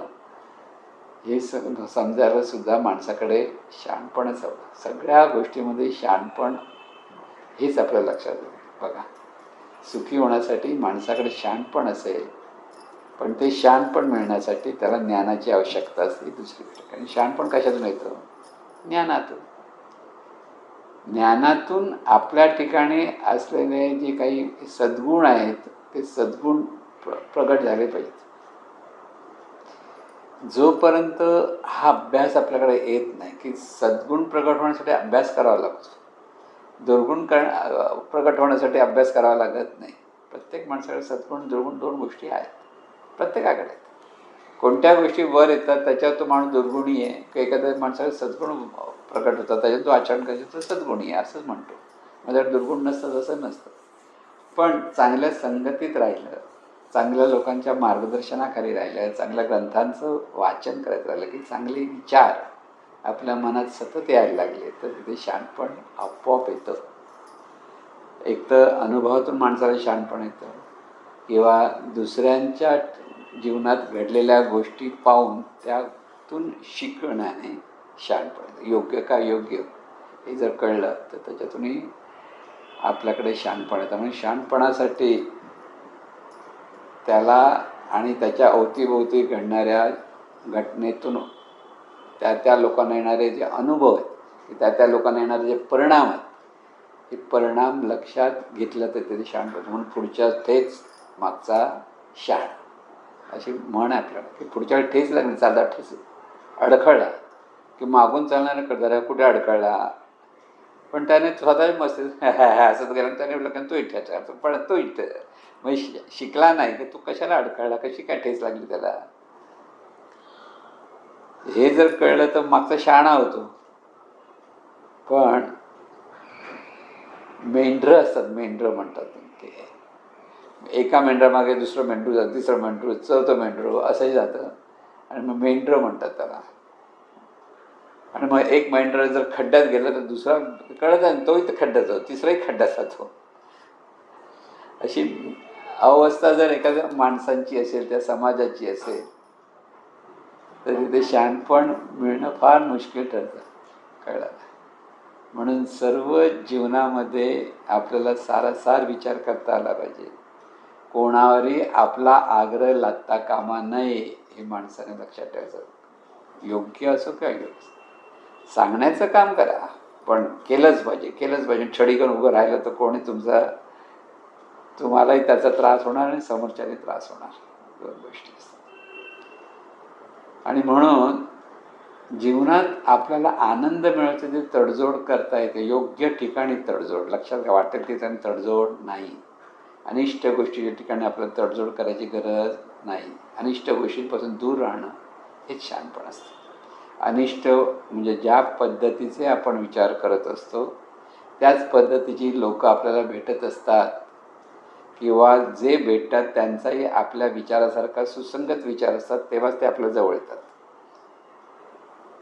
हे समजायला सुद्धा माणसाकडे शहाणपणच हवं. सगळ्या गोष्टीमध्ये शहाणपण हेच आपल्या लक्षात येईल. बघा, सुखी होण्यासाठी माणसाकडे शहाणपण असेल, पण ते शहाणपण मिळण्यासाठी त्याला ज्ञानाची आवश्यकता असते दुसरीकडे. आणि शहाणपण कशातून येतं? ज्ञानातून. ज्ञानातून आपल्या ठिकाणी असलेले जे काही सद्गुण आहेत ते सद्गुण प्रगट झाले पाहिजेत. जोपर्यंत हा अभ्यास आपल्याकडे येत नाही की सद्गुण प्रगट होण्यासाठी अभ्यास करावा लागतो, दुर्गुण प्रगट होण्यासाठी अभ्यास करावा लागत नाही. प्रत्येक माणसाकडे सद्गुण दुर्गुण दोन गोष्टी आहेत, प्रत्येकाकडे. कोणत्या गोष्टी वर येतात त्याच्यावर तो माणूस दुर्गुणी आहे, किंवा एखाद्या माणसाकडे सद्गुण प्रकट होतात त्याच्यात तो आचरण करायचं तर सद्गुणी आहे असंच म्हणतो. माझ्याकडे दुर्गुण नसतं तसं नसतं. पण चांगल्या संगतीत राहिलं, चांगल्या लोकांच्या मार्गदर्शनाखाली राहिलं, चांगल्या ग्रंथांचं वाचन करत राहिलं की चांगले विचार आपल्या मनात सतत यायला लागले तर तिथे शहाणपण आपोआप येतं. एक तर अनुभवातून माणसाला शहाणपण येतं, किंवा दुसऱ्यांच्या जीवनात घडलेल्या गोष्टी पाहून त्यातून शिकण्याने शहाणपण. योग्य का योग्य हे जर कळलं तर त्याच्यातूनही आपल्याकडे शहाणपण येतं. म्हणजे शहाणपणासाठी त्याला आणि त्याच्या अवतीभोवती घडणाऱ्या घटनेतून त्या लोकांना येणारे जे अनुभव आहेत, त्या लोकांना येणारे जे परिणाम आहेत, हे परिणाम लक्षात घेतलं तर ते शहाणपण. म्हणून पुढच्या ठेच मागचा शहाण अशी म्हण आहे आपल्याला, की पुढच्या ठेच लागली, साधा ठेच अडखळला की मागून चालणारा जरा कुठे अडखळला, पण त्याने स्वतःच मस्त असं गेला, त्याने म्हटलं तो इथ्याचा पण तो इथं म्हणजे शिकला नाही की तू कशाला अडखळला, कशी काय ठेच लागली त्याला. हे जर कळलं तर मागचा शहाणा होतो. पण मेंढरं असतात, मेंढरं म्हणतात ते, एका मेंढरामागे दुसरं मेंढरू जातं, तिसरं मेंढरू, चौथं मेंढरू असंही जातं आणि मग मेंढरं म्हणतात त्याला. आणि मग एक मेंढर जर खड्ड्यात गेलं तर दुसरा कळत नाही, तोही तर खड्ड्यात जातो, तिसराही खड्ड्यात जातो. अशी अवस्था जर एखाद्या माणसांची असेल, त्या समाजाची असेल, तर तिथे शहाणपण मिळणं फार मुश्किल ठरतं. कळलं. म्हणून सर्व जीवनामध्ये आपल्याला सारासार विचार करता आला पाहिजे. कोणावरही आपला आग्रह लादता कामा नये हे माणसाने लक्षात ठेवायचं. योग्य असो का योग्य, सांगण्याचं काम करा, पण केलंच पाहिजे. छडी करून उभं राहिलं तर कोणी तुम्हालाही त्याचा त्रास होणार आणि समोरच्याने त्रास होणार. दोन गोष्टी असतात. आणि म्हणून जीवनात आपल्याला आनंद मिळवायचा ते तडजोड करता येते. योग्य ठिकाणी तडजोड, लक्षात घ्या, वाटेल ठिकाणी तडजोड नाही. अनिष्ट गोष्टीच्या ठिकाणी आपल्याला तडजोड करायची गरज नाही. अनिष्ट गोष्टींपासून दूर राहणं हेच शहाणपण असतं. अनिष्ट म्हणजे ज्या पद्धतीचे आपण विचार करत असतो त्याच पद्धतीची लोक आपल्याला भेटत असतात, किंवा जे भेटतात त्यांचाही आपल्या विचारासारखा सुसंगत विचार असतात, तेव्हाच ते आपल्या जवळ येतात.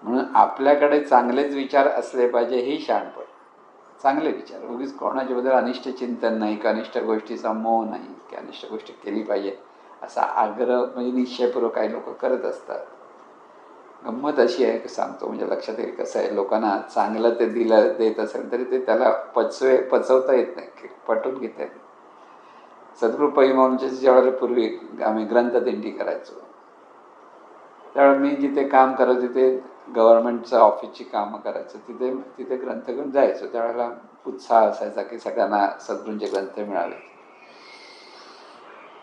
म्हणून आपल्याकडे चांगलेच विचार असले पाहिजे हे शहाणपण. चांगले विचार, उगीच कोणाच्याबद्दल अनिष्ट चिंतन नाही, की अनिष्ट गोष्टीचा मोह नाही, की अनिष्ट गोष्टी केली पाहिजे असा आग्रह म्हणजे निश्चयपूर्वक काही लोक करत असतात. गंमत अशी आहे की सांगतो म्हणजे लक्षात येईल कसं आहे, लोकांना चांगलं ते देत असेल तरी ते त्याला पचवता येत नाही, पटवून घेता येत नाही. सद्गुरू पैमांच्या ज्यावेळेला पूर्वी आम्ही ग्रंथदिंडी करायचो, त्यावेळेला मी जिथे काम करायचो तिथे गव्हर्नमेंटचं ऑफिसची कामं करायचं, तिथे ग्रंथ घेऊन जायचो. त्यावेळेला उत्साह असायचा की सगळ्यांना सद्गुरूंचे ग्रंथ मिळाले.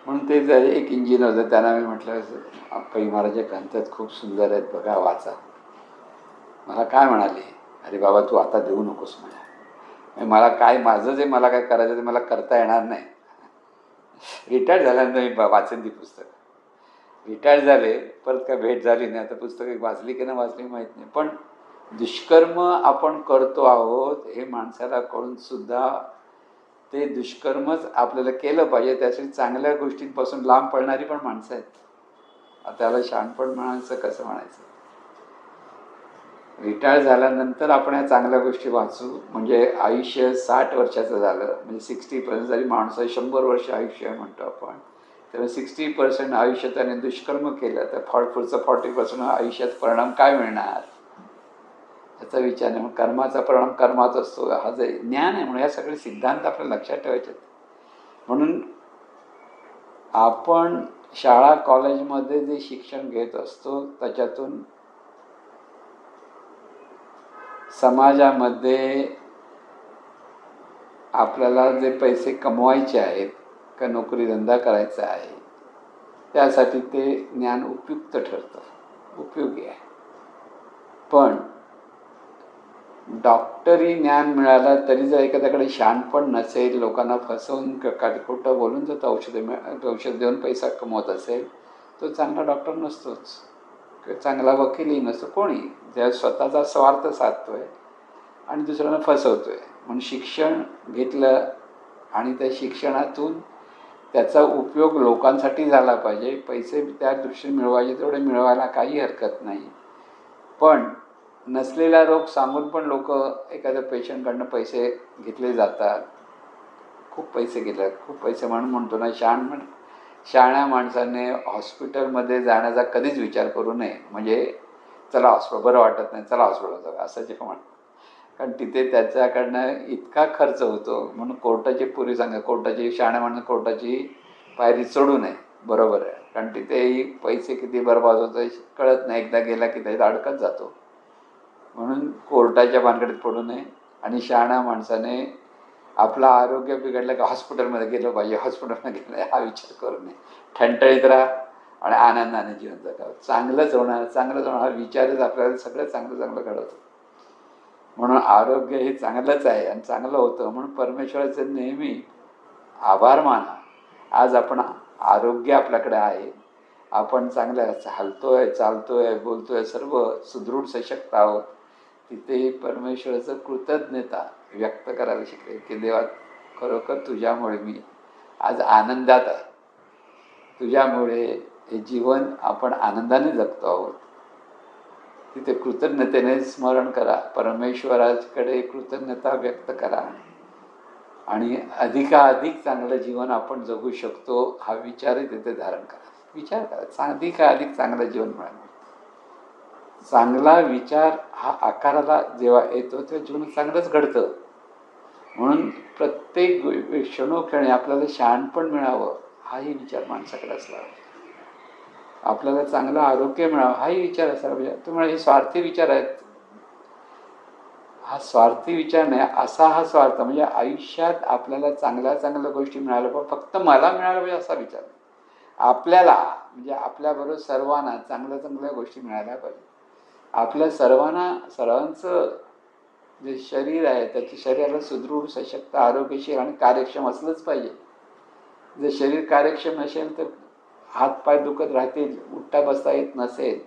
म्हणून ते एक इंजिनियर होतं, त्यांना मी म्हटलं पै महाराजचे ग्रंथ खूप सुंदर आहेत, बघा वाचा. मला काय म्हणाले, अरे बाबा तू आता देऊ नकोस मला काय, मला काय करायचं ते मला करता येणार नाही. रिटायर्ड झाल्यानंतर मी वाचन ती पुस्तकं. रिटायर्ड झाले, परत काय भेट झाली नाही, आता पुस्तकं वाचली की नाही वाचली माहीत नाही. पण दुष्कर्म आपण करतो आहोत हे माणसाला कळून सुद्धा ते दुष्कर्मच आपल्याला केलं पाहिजे, त्यासाठी चांगल्या गोष्टींपासून लांब पडणारी पण माणसं आहेत. त्याला शहाणपण म्हणायचं कसं म्हणायचं. रिटायर झाल्यानंतर आपण या चांगल्या गोष्टी वाचू, म्हणजे आयुष्य 60 वर्षाचं झालं म्हणजे 60% जरी माणसं 100 वर्ष आयुष्य म्हणतो आपण, तर 60% आयुष्य त्याने दुष्कर्म केलं तर पुढचं 40% आयुष्यात परिणाम काय मिळणार याचा विचार नाही. कर्माचा परिणाम कर्माच असतो, हा जे ज्ञान आहे. म्हणून या सगळे सिद्धांत आपल्याला लक्षात ठेवायचे. म्हणून आपण शाळा कॉलेजमध्ये जे शिक्षण घेत असतो त्याच्यातून समाजामध्ये आपल्याला जे पैसे कमवायचे आहेत का नोकरी धंदा करायचा आहे त्यासाठी ते ज्ञान उपयुक्त ठरतं, उपयोगी आहे. पण डॉक्टरी ज्ञान मिळालं तरी जर एखाद्याकडे शहाणपण नसेल, लोकांना फसवून खोटं बोलून जर औषध देऊन पैसा कमवत असेल, तो चांगला डॉक्टर नसतोच, चांगला वकीलही नसतो. कोणी ज्या स्वतःचा स्वार्थ साधतोय आणि दुसऱ्यांना फसवतोय. म्हणून शिक्षण घेतलं आणि त्या शिक्षणातून त्याचा उपयोग लोकांसाठी झाला पाहिजे. पैसे त्या दृष्टीने मिळवायचे तेवढे मिळवायला काही हरकत नाही. पण नसलेला रोग सांगून पण लोक एखाद्या पेशंटकडनं पैसे घेतले जातात. खूप पैसे घेतले, खूप पैसे म्हणून म्हणतो ना, शहाण्या माणसाने हॉस्पिटलमध्ये जाण्याचा कधीच विचार करू नये. म्हणजे चला हॉस्पिटल, बरं वाटत नाही, चला हॉस्पिटल जाऊ, असं जे म्हणतात. कारण तिथे त्याच्याकडनं इतका खर्च होतो. म्हणून कोर्टाची पूर्वी सांगा, कोर्टाची शहाण्या माणसं कोर्टाची पायरी चढू नये. बरोबर आहे. कारण तिथेही पैसे किती बरबाद होतं कळत नाही. एकदा गेला की त्याच्यात अडकत जातो. म्हणून कोर्टाच्या भानगडीत पडू नये. आणि शहाण्या माणसाने आपलं आरोग्य बिघडलं की हॉस्पिटलमध्ये गेलं पाहिजे, हॉस्पिटलमध्ये गेलं हा विचार करू नये. ठणठणीत राहा आणि आनंदाने जीवन जगावं. चांगलंच होणार हा विचारच आपल्याला सगळं चांगलं घडवतो. म्हणून आरोग्य हे चांगलंच आहे आणि चांगलं होतं. म्हणून परमेश्वराचे नेहमी आभार माना. आज आपण आरोग्य आपल्याकडे आहे, आपण चांगलं हलतोय, चालतोय, बोलतोय, सर्व सुदृढ सशक्त आहोत. तिथे परमेश्वराचं कृतज्ञता व्यक्त करायला शिकले की देवा, खरोखर तुझ्यामुळे मी आज आनंदात आहे. तुझ्यामुळे हे जीवन आपण आनंदाने जगतो आहोत. तिथे कृतज्ञतेने स्मरण करा, परमेश्वराकडे कृतज्ञता व्यक्त करा आणि अधिकाधिक चांगलं जीवन आपण जगू शकतो हा विचारही तिथे धारण करा. विचार करा, अधिकाधिक चांगलं जीवन मिळालं. चांगला विचार हा आकाराला जेव्हा येतो तेव्हा जीवन चांगलंच घडतं. म्हणून प्रत्येक क्षणोक्षणी आपल्याला शहाणपण मिळावं हाही विचार माणसाकडे असला. आपल्याला चांगलं आरोग्य मिळावं हाही विचार असायला पाहिजे. तुम्हाला हे स्वार्थी विचार आहेत. हा स्वार्थी विचार नाही, असा हा स्वार्थ म्हणजे आयुष्यात आपल्याला चांगल्या गोष्टी मिळाल्या पाहिजे, फक्त मला मिळालं पाहिजे असा विचार. आपल्याला म्हणजे आपल्याबरोबर सर्वांना चांगल्या गोष्टी मिळाल्या पाहिजे. आपल्या सर्वांचं जे शरीर आहे त्याच्या शरीराला सुदृढ, सशक्त, आरोग्यशीर आणि कार्यक्षम असलंच पाहिजे. जर शरीर कार्यक्षम नसेल तर हातपाय दुखत राहतील, उठता बसता येत नसेल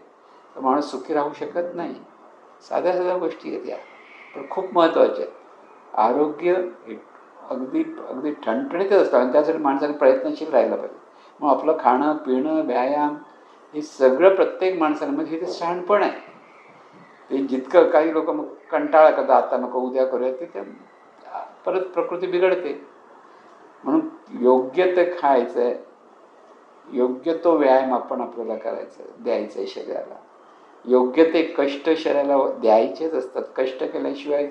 तर माणूस सुखी राहू शकत नाही. साध्या गोष्टी आहेत या, पण खूप महत्त्वाच्या आहेत. आरोग्य हे अगदी ठणठणीतच असतं आणि त्यासाठी माणसाने प्रयत्नशील राहायला पाहिजे. मग आपलं खाणं पिणं व्यायाम हे सगळं प्रत्येक माणसाने, म्हणजे हे शहाणपण आहे. ते जितकं काही लोक मग कंटाळा करतात, आता नको उद्या करूया, ते परत प्रकृती बिघडते. म्हणून योग्य ते खायचं आहे, योग्य तो व्यायाम आपल्याला करायचा द्यायचा आहे शरीराला. योग्य ते कष्ट शरीराला द्यायचेच असतात. कष्ट केल्याशिवाय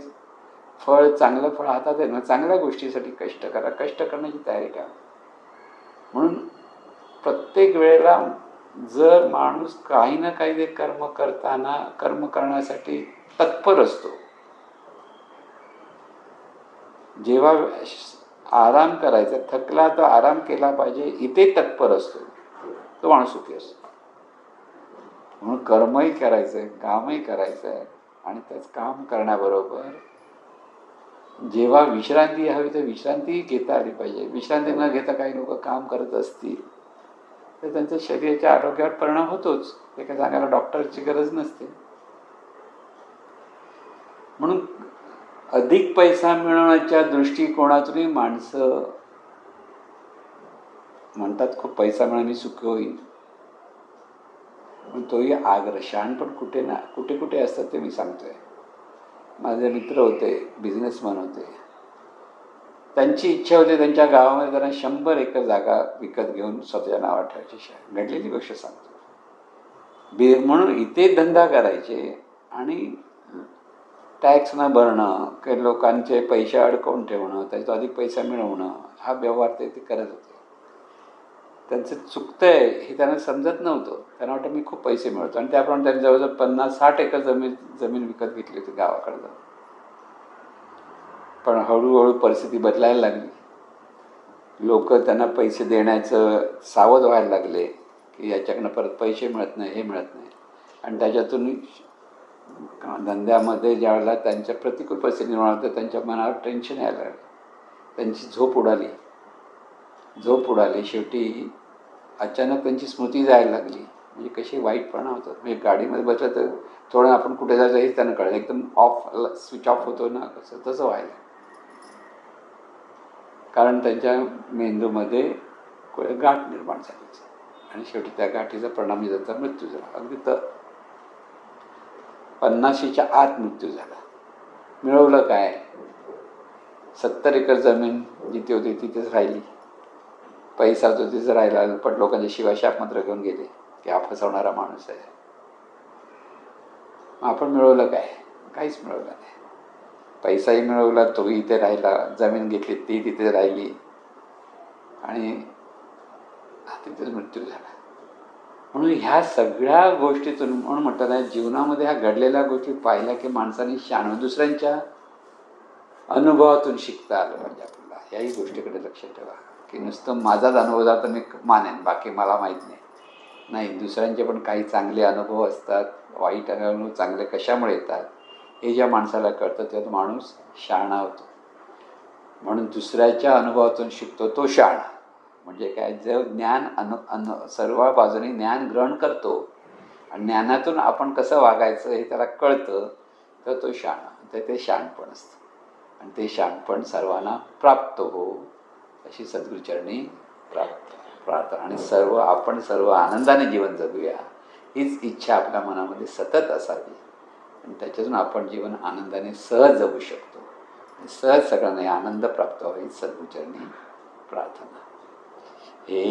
चांगलं फळ हातात आहे ना. चांगल्या गोष्टीसाठी कष्ट करा, कष्ट करण्याची तयारी करा. म्हणून प्रत्येक वेळेला जर माणूस काही ना काही ते कर्म करण्यासाठी तत्पर असतो, जेव्हा आराम करायचा, थकला तर आराम केला पाहिजे, इथे तत्पर असतो, तो माणूस सुखी असतो. म्हणून कर्मही करायचंय, कामही करायचंय आणि त्याच काम करण्याबरोबर जेव्हा विश्रांती हवी तर विश्रांती घेता आली पाहिजे. विश्रांती न घेता काही लोक काम करत असतील तर त्यांच्या शरीराच्या आरोग्यावर परिणाम होतोच. ते काय सांगायला डॉक्टरची गरज नसते. म्हणून अधिक पैसा मिळवण्याच्या दृष्टिकोनातूनही माणसं म्हणतात खूप पैसा मिळाला सुखी होईल, पण तोही आग्रह. शहाणपण कुठे असतात ते मी सांगतोय. माझे मित्र होते, बिझनेसमॅन होते. त्यांची इच्छा होती त्यांच्या गावामध्ये त्यांना 100 एकर जागा विकत घेऊन स्वतःच्या नावावर ठेवायची. घडलेली गोष्ट सांगतो. म्हणून इथे धंदा करायचे आणि टॅक्स न भरणं, काही लोकांचे पैसे अडकवून ठेवणं, त्याचा अधिक पैसा मिळवणं हा व्यवहार ते करत होते. त्यांचं चुकतंय हे त्यांना समजत नव्हतं. त्यांना वाटतं मी खूप पैसे मिळवतो आणि त्याप्रमाणे त्यांनी जवळजवळ 50-60 एकर जमीन विकत घेतली होती गावाकडं. पण हळूहळू परिस्थिती बदलायला लागली. लोक त्यांना पैसे देण्याचं सावध व्हायला लागले की याच्याकडनं परत पैसे मिळत नाही, हे मिळत नाही. आणि त्याच्यातून धंद्यामध्ये ज्यावेळेला त्यांच्या प्रतिकूल परिस्थिती निर्माण होते त्यांच्या मनावर टेन्शन यायला लागलं. त्यांची झोप उडाली. शेवटी अचानक त्यांची स्मृती जायला लागली. म्हणजे कशी वाईटपणा होतात. म्हणजे गाडीमध्ये बसलं तर थोडं आपण कुठे जायचं हेच त्यांना कळलं. एकदम स्विच ऑफ होतो ना, तसं व्हायला. कारण त्यांच्या मेंदूमध्ये गाठ निर्माण झाली आणि शेवटी त्या गाठीचा परिणामी त्यांचा मृत्यू झाला. अगदी 50च्या आत मृत्यू झाला. मिळवलं काय? 70 एकर जमीन जिथे होती तिथेच राहिली. पैसा तो तिथं राहिला, पण लोकांच्या शिवाय शापमंत्र घेऊन गेले की हा फसवणारा माणूस आहे. आपण मिळवलं काय? काहीच मिळवलं नाही. पैसाही मिळवला, तोही इथे राहिला, जमीन घेतली ती तिथे राहिली आणि तिथेच मृत्यू झाला. म्हणून ह्या सगळ्या गोष्टीतून, म्हणून म्हणतात आहे जीवनामध्ये ह्या घडलेल्या गोष्टी पाहिल्या की माणसाने शान दुसऱ्यांच्या अनुभवातून शिकता आलं पाहिजे आपल्याला. ह्याही गोष्टीकडे लक्ष ठेवा की नुसतं माझाच अनुभव जातो मी मानेन, बाकी मला माहीत नाही. नाही, दुसऱ्यांचे पण काही चांगले अनुभव असतात. वाईट अनुभव चांगले कशामुळे येतात हे ज्या माणसाला कळतं तेव्हा माणूस शहाणा होतो. म्हणून दुसऱ्याच्या अनुभवातून शिकतो तो शहाणा. म्हणजे काय, जो ज्ञान सर्व बाजूने ज्ञान ग्रहण करतो आणि ज्ञानातून आपण कसं वागायचं हे त्याला कळतं, तर तो शहाणा. तर ते शहाणपण असतं आणि ते शहाणपण सर्वांना प्राप्त हो अशी सद्गुरूचरणी प्रार्थना. आणि आपण सर्व आनंदाने जीवन जगूया हीच इच्छा आपल्या मनामध्ये सतत असावी आणि त्याच्यातून आपण जीवन आनंदाने सहज जगू शकतो. सहज सगळ्यांना आनंद प्राप्त व्हावा हीच सद्गुरूचरणी प्रार्थना. हे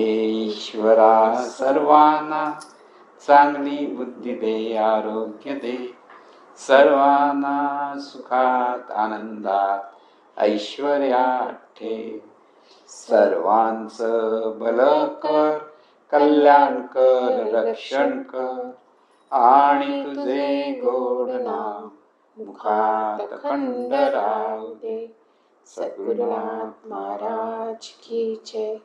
ईश्वरा सर्वांना चांगली बुद्धी दे, आरोग्य दे, सर्वांना सुखात आनंदात ऐश्वर्यात ठेव. सर्वांचं भलं कर, कल्याण कर, रक्षण कर आणि तुझे गोड नाम मुखात खंड राहू दे. सद्गुरुनाथ महाराज की जय.